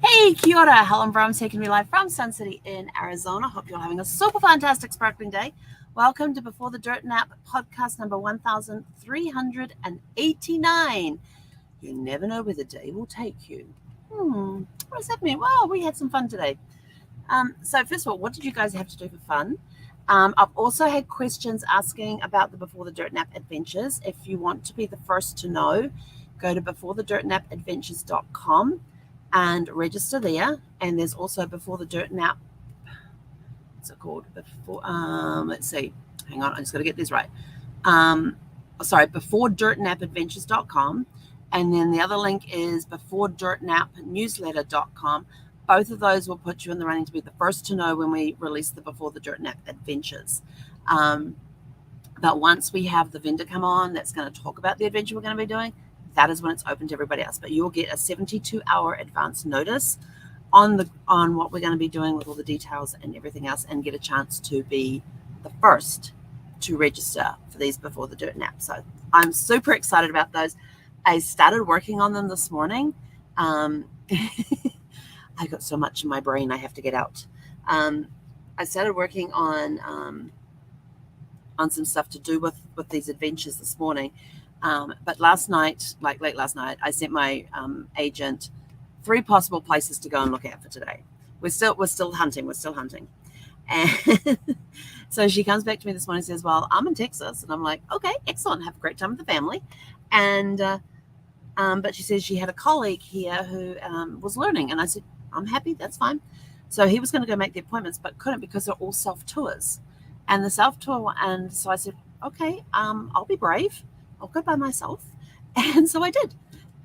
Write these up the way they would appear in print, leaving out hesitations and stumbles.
Hey, kia ora. Helen Brom's taking me live from Sun City in Arizona. Hope you're having a super fantastic, sparkling day. Welcome to Before the Dirt Nap podcast number 1389. You never know where the day will take you. What does that mean? Well, we had some fun today. So first of all, what did you guys have to do for fun? I've also had questions asking about the Before the Dirt Nap adventures. If you want to be the first to know, go to beforethedirtnapadventures.com and register there. And there's also Before the Dirt Nap. What's it called? Let's see. Hang on, I just got to get this right. Beforedirtnapadventures.com. And then the other link is beforedirtnapnewsletter.com. Both of those will put you in the running to be the first to know when we release the Before the Dirt Nap adventures. But once we have the vendor come on that's going to talk about the adventure we're going to be doing, that is when it's open to everybody else. But you'll get a 72-hour advance notice on what we're going to be doing with all the details and everything else, and get a chance to be the first to register for these Before the Dirt Nap. So I'm super excited about those. I started working on them this morning. I got so much in my brain I have to get out. I started working on some stuff to do with these adventures this morning. But last night, like late last night, I sent my agent 3 possible places to go and look at for today. We're still hunting. And so she comes back to me this morning and says, well, I'm in Texas. And I'm like, okay, excellent. Have a great time with the family. And but she says she had a colleague here who was learning. And I said, I'm happy. That's fine. So he was going to go make the appointments, but couldn't because they're all self-tours. And the self-tour, and so I said, okay, I'll be brave. I'll go by myself. And so I did.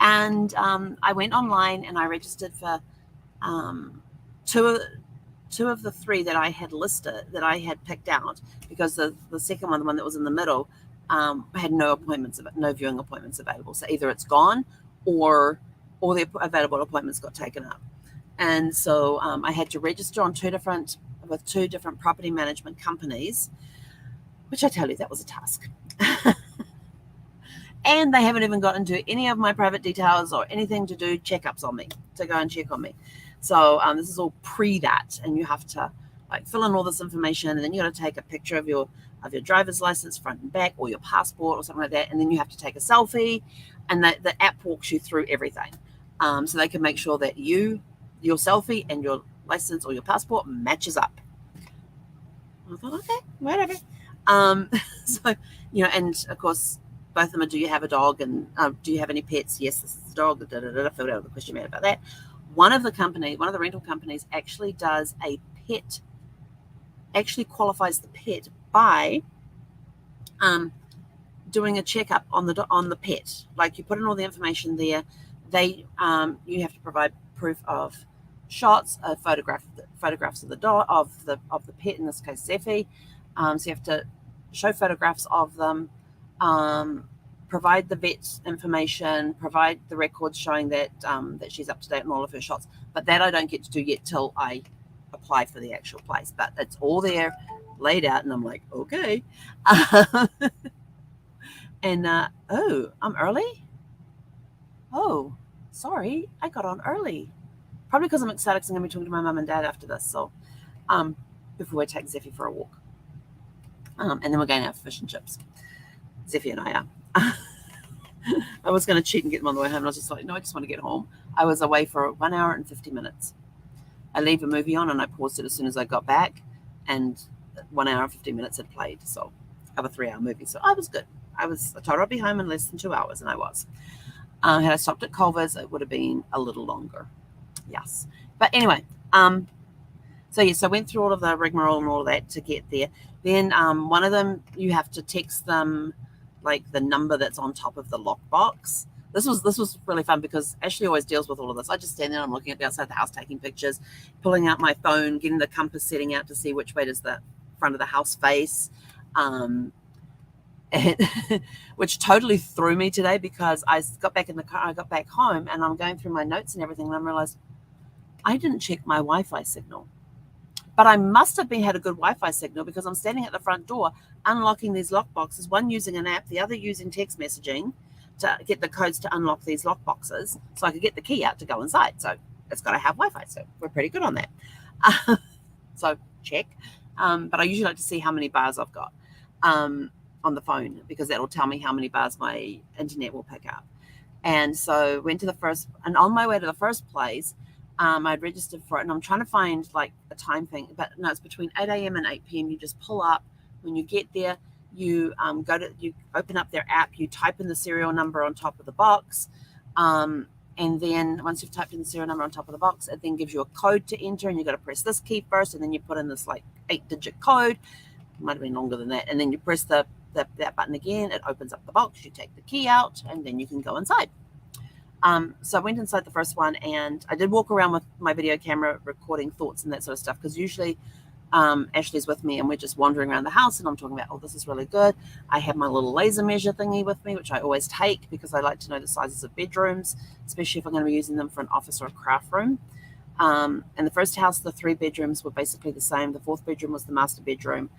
And I went online and I registered for two of the 3 that I had listed, that I had picked out, because the second one, the one that was in the middle, had no viewing appointments available. So either it's gone or the available appointments got taken up. And so I had to register on 2 different property management companies, which I tell you, that was a task. And they haven't even got into any of my private details or anything to do checkups on me, to go and check on me. So this is all pre that, and you have to fill in all this information, and then you got to take a picture of your driver's license front and back, or your passport or something like that, and then you have to take a selfie, and the app walks you through everything, so they can make sure that your selfie and your license or your passport matches up. I thought, okay, whatever. So and of course, both of them are, do you have a dog, and do you have any pets? Yes, this is the dog. Filled out the questionnaire about that. One of the rental companies actually does a pet, actually qualifies the pet by doing a checkup on the pet. Like, you put in all the information there. You have to provide proof of shots, photographs of the dog, of the pet, in this case Zeffie. So you have to show photographs of them, provide the vet's information, provide the records showing that she's up to date on all of her shots. But that I don't get to do yet till I apply for the actual place. But it's all there, laid out, and I'm like, okay. And oh, I'm early. Oh, sorry, I got on early. Probably because I'm excited, because I'm going to be talking to my mum and dad after this. So, before we take Zeffie for a walk, and then we're going to have fish and chips. Zeffie and I are. I was going to cheat and get them on the way home, and I was just like, no, I just want to get home. I was away for 1 hour and 50 minutes. I leave a movie on, and I paused it as soon as I got back, and 1 hour and 50 minutes had played. So I have a 3-hour movie. So I was good. I told her I'd be home in less than 2 hours, and I was. Had I stopped at Culver's, it would have been a little longer. Yes. But anyway, so I went through all of the rigmarole and all of that to get there. Then one of them, you have to text them the number that's on top of the lockbox. This was really fun, because Ashley always deals with all of this. I just stand there, I'm looking at the outside of the house, taking pictures, pulling out my phone, getting the compass setting out to see which way does the front of the house face. Which totally threw me today, because I got back in the car, I got back home, and I'm going through my notes and everything, and I realized I didn't check my Wi-Fi signal. But I must have had a good Wi-Fi signal, because I'm standing at the front door unlocking these lock boxes, one using an app, the other using text messaging get the codes to unlock these lock boxes so I could get the key out to go inside. So it's got to have Wi-Fi. So we're pretty good on that. So check. But I usually like to see how many bars I've got on the phone, because that'll tell me how many bars my internet will pick up. And so went to the first, and on my way to the first place, I'd registered for it, and I'm trying to find like a time thing, but no, it's between 8 a.m. and 8 p.m. You just pull up. When you get there, you you open up their app, you type in the serial number on top of the box, and then once you've typed in the serial number on top of the box, it then gives you a code to enter, and you've got to press this key first, and then you put in this like 8-digit code. It might have been longer than that, and then you press that button again. It opens up the box. You take the key out, and then you can go inside. So I went inside the first one, and I did walk around with my video camera recording thoughts and that sort of stuff, because usually Ashley's with me and we're just wandering around the house and I'm talking about, oh, this is really good. I have my little laser measure thingy with me, which I always take because I like to know the sizes of bedrooms, especially if I'm going to be using them for an office or a craft room. In the first house, the 3 bedrooms were basically the same. The 4th bedroom was the master bedroom.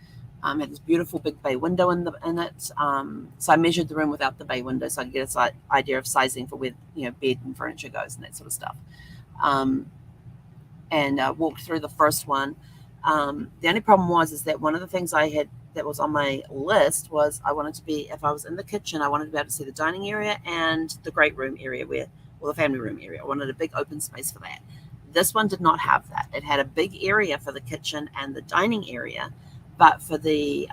Had this beautiful big bay window in it. So I measured the room without the bay window so I could get an idea of sizing for where bed and furniture goes and that sort of stuff. And walked through the first one. The only problem is that one of the things I had that was on my list was I wanted to be, if I was in the kitchen, I wanted to be able to see the dining area and the great room area the family room area. I wanted a big open space for that. This one did not have that. It had a big area for the kitchen and the dining area. But for the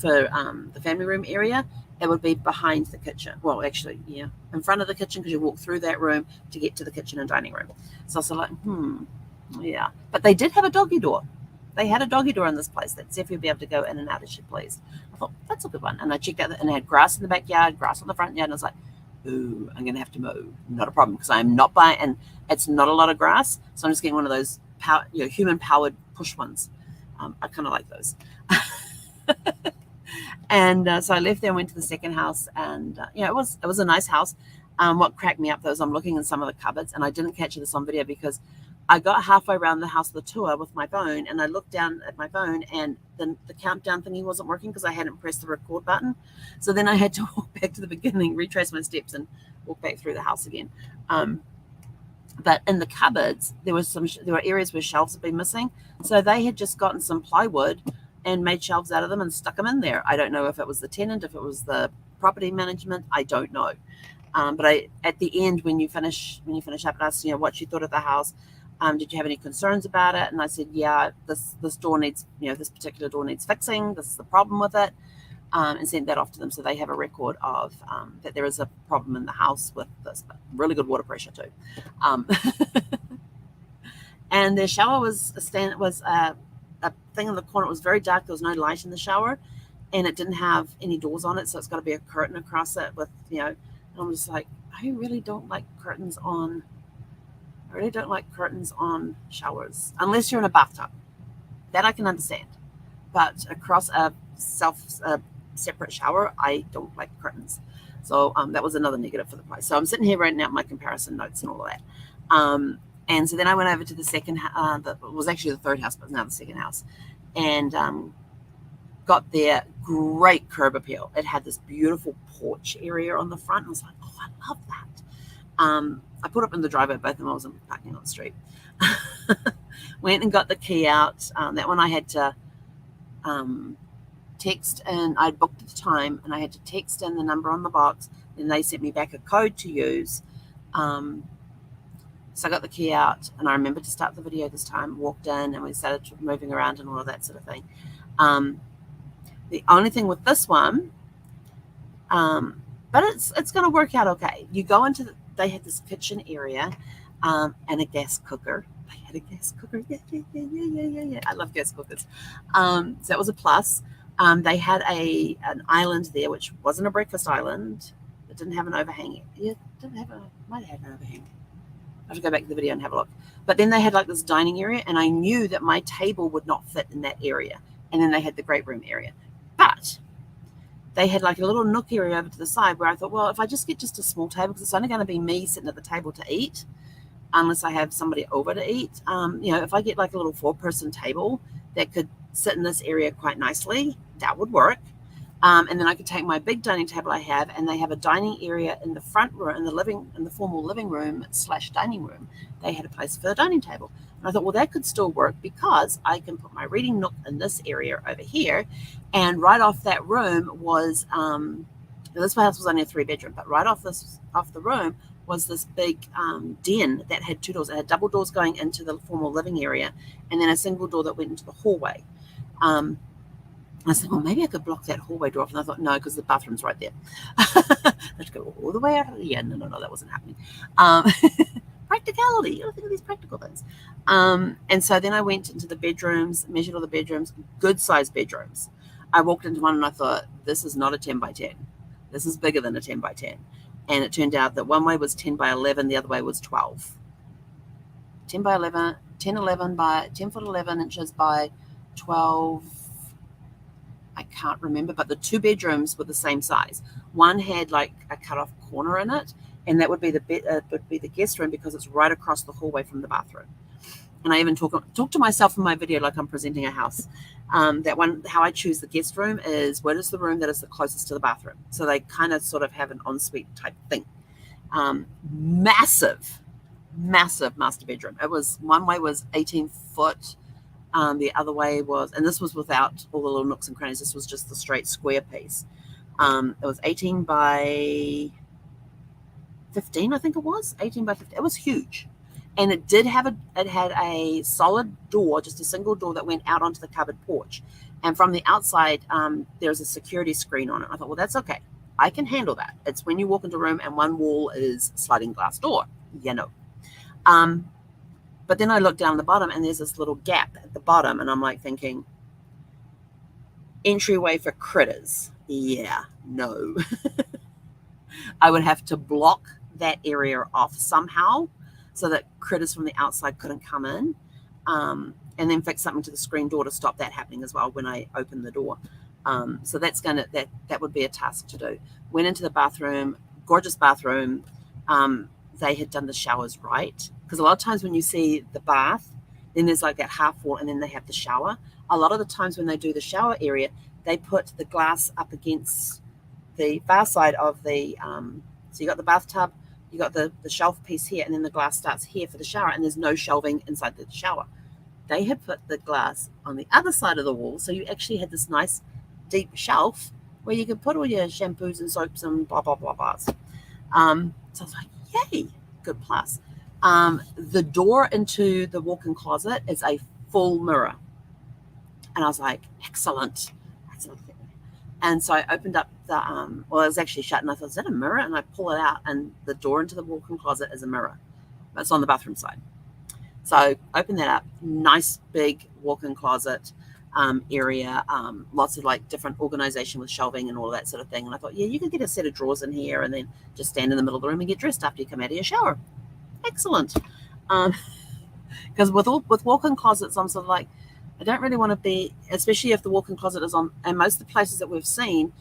family room area, it would be behind the kitchen. Well, actually, yeah, in front of the kitchen, because you walk through that room to get to the kitchen and dining room. So I was like, yeah. But they did have a doggy door. They had a doggy door in this place that said you'd be able to go in and out as you pleased. I thought, that's a good one. And I checked out, and it had grass in the backyard, grass on the front yard, and I was like, ooh, I'm going to have to mow. Not a problem, because I'm not buying, and it's not a lot of grass, so I'm just getting one of those human-powered push ones. I kind of like those. And so I left there and went to the second house, and it was a nice house. What cracked me up though is I'm looking in some of the cupboards, and I didn't catch this on video because I got halfway around the house, the tour, with my phone, and I looked down at my phone, and then the countdown thingy wasn't working because I hadn't pressed the record button. So then I had to walk back to the beginning, retrace my steps, and walk back through the house again. But in the cupboards, there were areas where shelves had been missing. So they had just gotten some plywood and made shelves out of them and stuck them in there. I don't know if it was the tenant, if it was the property management. I don't know. But at the end, when you finish up, and asked, what you thought of the house, did you have any concerns about it? And I said, yeah, this door needs, this particular door needs fixing. This is the problem with it. And sent that off to them so they have a record of that there is a problem in the house with this, but really good water pressure too. And their shower was a thing in the corner. It was very dark. There was no light in the shower, and it didn't have any doors on it, so it's got to be a curtain across it with, and I'm just like, I really don't like curtains on showers unless you're in a bathtub. That I can understand, but across a separate shower, I don't like curtains. So that was another negative for the price. So I'm sitting here writing out my comparison notes and all of that. And so then I went over to the second, that was actually the third house, but now the second house, and got there. Great curb appeal. It had this beautiful porch area on the front. I was like, oh, I love that. I put up in the driveway, both of them. I wasn't parking on the street. Went and got the key out. That one I had to text, and I'd booked at the time, and I had to text in the number on the box. Then they sent me back a code to use. So I got the key out, and I remembered to start the video this time. Walked in, and we started moving around and all of that sort of thing. The only thing with this one, but it's going to work out okay. You go into they had this kitchen area, and a gas cooker. They had a gas cooker. Yeah. I love gas cookers. So that was a plus. They had an island there, which wasn't a breakfast island. It didn't have an overhang. Yeah, it didn't have might have had an overhang. I have to go back to the video and have a look. But then they had like this dining area, and I knew that my table would not fit in that area. And then they had the great room area. But they had like a little nook area over to the side where I thought, well, if I just get just a small table, because it's only going to be me sitting at the table to eat, unless I have somebody over to eat. If I get like a little 4-person table that could sit in this area quite nicely, that would work. And then I could take my big dining table I have, and they have a dining area in the front room, in the formal living room / dining room. They had a place for a dining table. And I thought, well, that could still work because I can put my reading nook in this area over here. And right off that room was, this house was only a 3-bedroom, but right off the room was this big den that had 2 doors. It had double doors going into the formal living area, and then a single door that went into the hallway. I said, well, maybe I could block that hallway door off. And I thought, no, because the bathroom's right there. I had to go all the way out. Yeah, no, that wasn't happening. Practicality. You got to think of these practical things. And so then I went into the bedrooms, measured all the bedrooms, good-sized bedrooms. I walked into one and I thought, this is not a 10 by 10. This is bigger than a 10 by 10. And it turned out that one way was 10 by 11, the other way was 12. 10 by 11, 10 foot 11 inches by 12. I can't remember, but the 2 bedrooms were the same size. One had like a cut-off corner in it, and that would be the guest room because it's right across the hallway from the bathroom. And I even talk to myself in my video like I'm presenting a house. That one, how I choose the guest room is what is the room that is the closest to the bathroom. So they kind of sort of have an ensuite type thing. Massive master bedroom. It was, one way was 18 foot. The other way was, and this was without all the little nooks and crannies. This was just the straight square piece. It was 18 by 15, I think it was 18 by 15. It was huge, and it had a solid door, just a single door that went out onto the covered porch. And from the outside, there's a security screen on it. I thought, well, that's okay. I can handle that. It's when you walk into a room and one wall is sliding glass door, But then I look down the bottom and there's this little gap at the bottom, and I'm like thinking, entryway for critters. Yeah, no. I would have to block that area off somehow so that critters from the outside couldn't come in, and then fix something to the screen door to stop that happening as well when I open the door. So that would be a task to do. Went into the bathroom, gorgeous bathroom. They had done the showers right, because a lot of times when you see the bath, then there's like that half wall and then they have the shower. A lot of the times when they do the shower area, they put the glass up against the far side of the, so you got the bathtub, you got the shelf piece here, and then the glass starts here for the shower, and there's no shelving inside the shower. They had put the glass on the other side of the wall, so you actually had this nice deep shelf where you could put all your shampoos and soaps and blah, blah, blah, blah. So I was like, yay, good plus. The door into the walk-in closet is a full mirror. And I was like, excellent. And so I opened up the, well, it was actually shut, and I thought, is that a mirror? And I pull it out, and the door into the walk-in closet is a mirror. It's on the bathroom side. So I opened that up. Nice big walk-in closet area. Lots of like different organization with shelving and all that sort of thing. And I thought, yeah, you could get a set of drawers in here and then just stand in the middle of the room and get dressed after you come out of your shower. Excellent. Because with walk-in closets, I'm sort of like, I don't really want to be, especially if the walk-in closet is on, and most of the places that we've seen,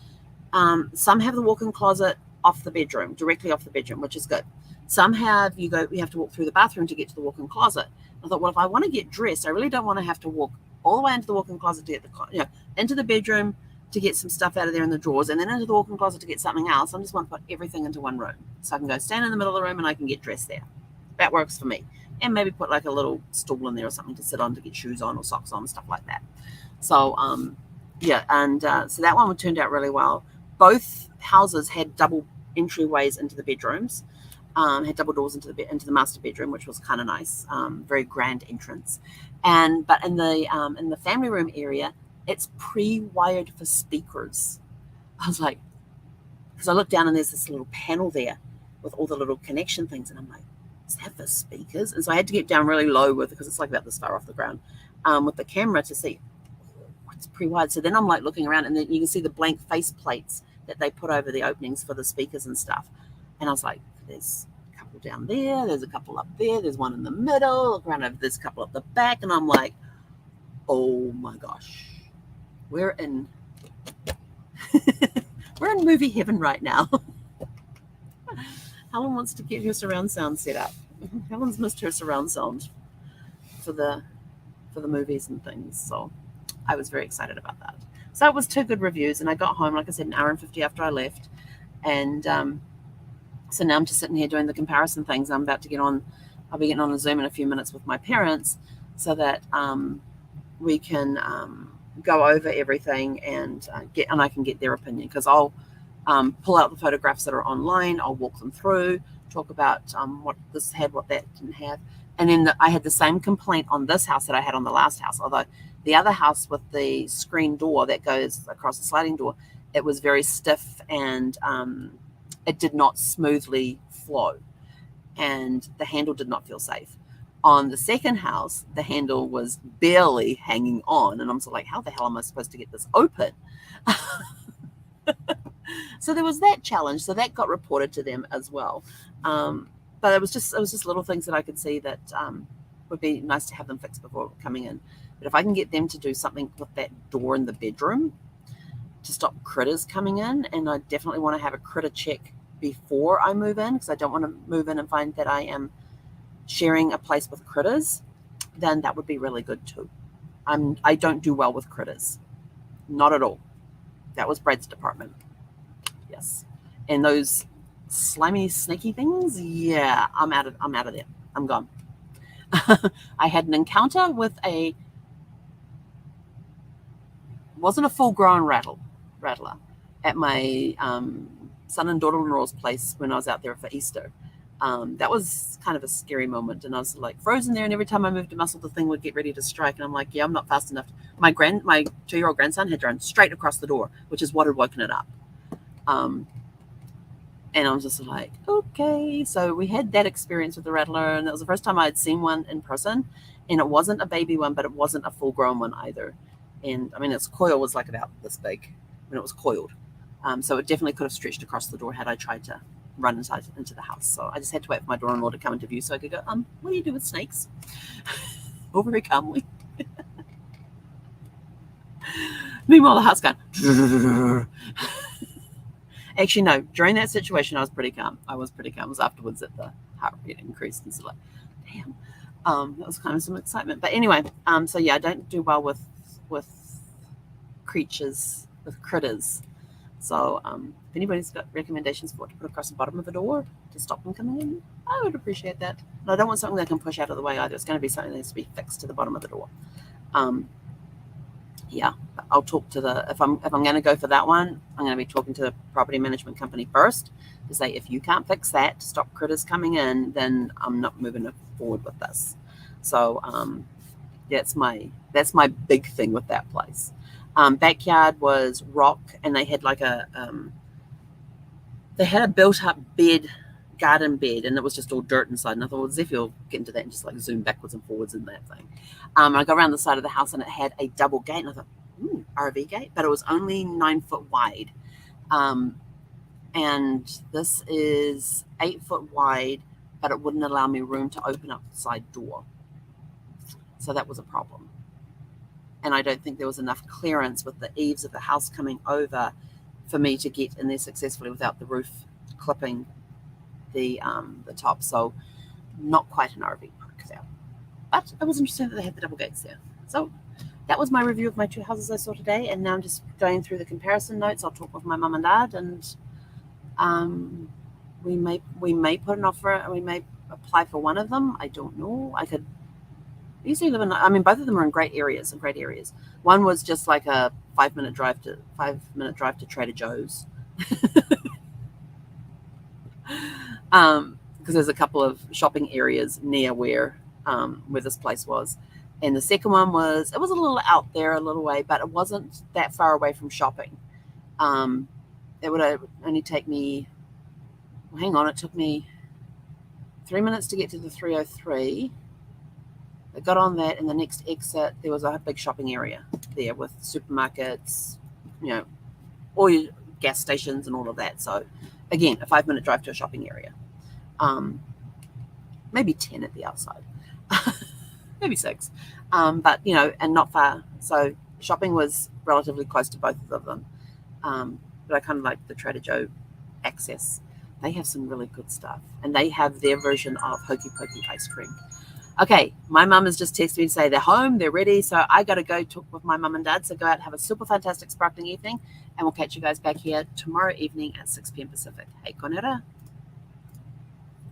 some have the walk-in closet off the bedroom, directly off the bedroom, which is good. Some have, you have to walk through the bathroom to get to the walk-in closet. I thought, well, if I want to get dressed, I really don't want to have to walk all the way into the walk-in closet to get into the bedroom to get some stuff out of there in the drawers, and then into the walk-in closet to get something else. I just want to put everything into one room. So I can go stand in the middle of the room and I can get dressed there. That works for me. And maybe put like a little stool in there or something to sit on to get shoes on or socks on and stuff like that. So, so that one turned out really well. Both houses had double entryways into the bedrooms, had double doors into the master bedroom, which was kind of nice. Very grand entrance. But in the family room area, it's pre-wired for speakers. I was like, because I looked down and there's this little panel there with all the little connection things, and I'm like, is that for speakers? And so I had to get down really low because it's like about this far off the ground, with the camera to see what's pre-wired. So then I'm like looking around, and then you can see the blank face plates that they put over the openings for the speakers and stuff. And I was like, there's a couple down there, there's a couple up there, there's one in the middle, look around over, there's a couple up the back, and I'm like, oh my gosh, we're in movie heaven right now. Helen wants to get her surround sound set up. Helen's missed her surround sound for the movies and things, so I was very excited about that. So it was 2 good reviews, and I got home, like I said, an hour and 50 after I left. And so now I'm just sitting here doing the comparison things. I'm about to get on, I'll be getting on a Zoom in a few minutes with my parents so that we can go over everything and I can get their opinion, because I'll pull out the photographs that are online. I'll walk them through, talk about what this had, what that didn't have. And then I had the same complaint on this house that I had on the last house, although the other house with the screen door that goes across the sliding door, it was very stiff and it did not smoothly flow, and the handle did not feel safe. On the second house, the handle was barely hanging on, and I'm sort of like, how the hell am I supposed to get this open? So there was that challenge. So that got reported to them as well. But it was just little things that I could see that would be nice to have them fix before coming in. But if I can get them to do something with that door in the bedroom to stop critters coming in, and I definitely want to have a critter check before I move in, because I don't want to move in and find that I am sharing a place with critters, then that would be really good too. I don't do well with critters, not at all. That was Brad's department. Yes, and those slimy, snaky things. Yeah, I'm out of there. I'm gone. I had an encounter with wasn't a full-grown rattler at my son and daughter-in-law's place when I was out there for Easter. That was kind of a scary moment, and I was like frozen there, and every time I moved a muscle, the thing would get ready to strike, and I'm like, yeah, I'm not fast enough. My 2-year-old grandson had run straight across the door, which is what had woken it up. And I was just like, okay. So we had that experience with the rattler, and that was the first time I had seen one in person, and it wasn't a baby one, but it wasn't a full-grown one either. And I mean, its coil was like about this big when it was coiled. So it definitely could have stretched across the door had I tried to run inside into the house. So I just had to wait for my daughter-in-law to come into view so I could go, what do you do with snakes? Oh, very calmly. Meanwhile, the house going. Actually, no, during that situation, I was pretty calm. It was afterwards that the heart rate increased, and so like, damn. That was kind of some excitement. But anyway, so yeah, I don't do well with creatures, with critters. So if anybody's got recommendations for what to put across the bottom of the door to stop them coming in, I would appreciate that. But I don't want something that can push out of the way either. It's going to be something that needs to be fixed to the bottom of the door. Yeah, I'll talk to if I'm going to go for that one, I'm going to be talking to the property management company first to say, if you can't fix that to stop critters coming in, then I'm not moving forward with this. So that's my big thing with that place. Backyard was rock, and they had like a built-up garden bed, and it was just all dirt inside. And I thought, well, Zephyr will get into that and just like zoom backwards and forwards in that thing. I go around the side of the house, and it had a double gate, and I thought, RV gate, but it was only 9 foot wide. And this is 8 foot wide, but it wouldn't allow me room to open up the side door. So that was a problem. And I don't think there was enough clearance with the eaves of the house coming over for me to get in there successfully without the roof clipping the top. So not quite an RV park there. But it was interesting that they had the double gates there. So that was my review of my 2 houses I saw today. And now I'm just going through the comparison notes. I'll talk with my mum and dad, and we may put an offer. We may apply for one of them. I don't know. I could easily live in. I mean, both of them are in great areas. One was just like a 5-minute drive to Trader Joe's. Because there's a couple of shopping areas near where this place was. And the second one was a little out there, a little way, but it wasn't that far away from shopping. It would only take me, it took me 3 minutes to get to the 303. I got on that, and the next exit, there was a big shopping area there with supermarkets, all your gas stations and all of that. So again, a 5-minute drive to a shopping area. Maybe 10 at the outside. Maybe 6. But, and not far. So shopping was relatively close to both of them. But I kind of like the Trader Joe access. They have some really good stuff. And they have their version of Hokey Pokey ice cream. Okay, my mum has just texted me to say they're home, they're ready. So I got to go talk with my mum and dad. So go out and have a super fantastic sparkling evening. And we'll catch you guys back here tomorrow evening at 6 p.m. Pacific. Hey, konera.